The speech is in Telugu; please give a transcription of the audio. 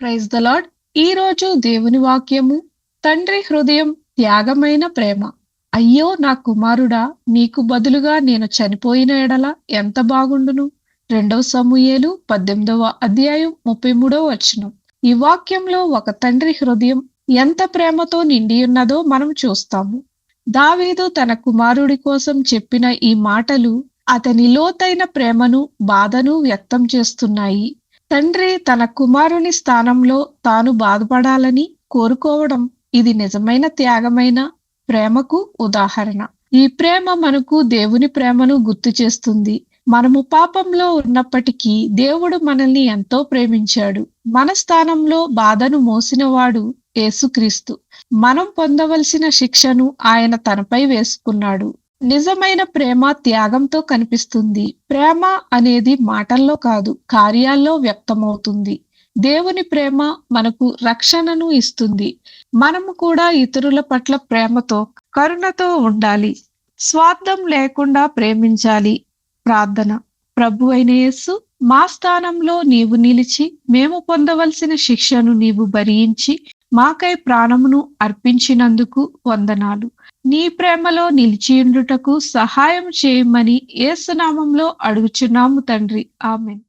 Praise the lord. ఈ రోజు దేవుని వాక్యము, తండ్రి హృదయం త్యాగమైన ప్రేమ. అయ్యో నా కుమారుడా, నీకు బదులుగా నేను చనిపోయిన ఎడల ఎంత బాగుండును. 2 సమూయేలు 18వ అధ్యాయం 33వ వచనం. ఈ వాక్యంలో ఒక తండ్రి హృదయం ఎంత ప్రేమతో నిండియున్నదో మనం చూస్తాము. దావీదు తన కుమారుడి కోసం చెప్పిన ఈ మాటలు అతని లోతైన ప్రేమను, బాధను వ్యక్తం చేస్తున్నాయి. తండ్రి తన కుమారుని స్థానంలో తాను బాధపడాలని కోరుకోవడం, ఇది నిజమైన త్యాగమైన ప్రేమకు ఉదాహరణ. ఈ ప్రేమ మనకు దేవుని ప్రేమను గుర్తు చేస్తుంది. మనము పాపంలో ఉన్నప్పటికీ దేవుడు మనల్ని ఎంతో ప్రేమించాడు. మన స్థానంలో బాధను మోసినవాడు యేసుక్రీస్తు. మనం పొందవలసిన శిక్షను ఆయన తనపై వేసుకున్నాడు. నిజమైన ప్రేమ త్యాగంతో కనిపిస్తుంది. ప్రేమ అనేది మాటల్లో కాదు, కార్యాల్లో వ్యక్తమవుతుంది. దేవుని ప్రేమ మనకు రక్షణను ఇస్తుంది. మనము కూడా ఇతరుల పట్ల ప్రేమతో, కరుణతో ఉండాలి. స్వార్థం లేకుండా ప్రేమించాలి. ప్రార్థన. ప్రభువైన యేసు, మా స్థానంలో నీవు నిలిచి, మేము పొందవలసిన శిక్షను నీవు భరించి, మాకై ప్రాణమును అర్పించినందుకు వందనాలు. నీ ప్రేమలో నిలిచియుండుటకు సహాయం చేయమని యేసు నామములో అడుగుచున్నాము తండ్రి. ఆమేన్.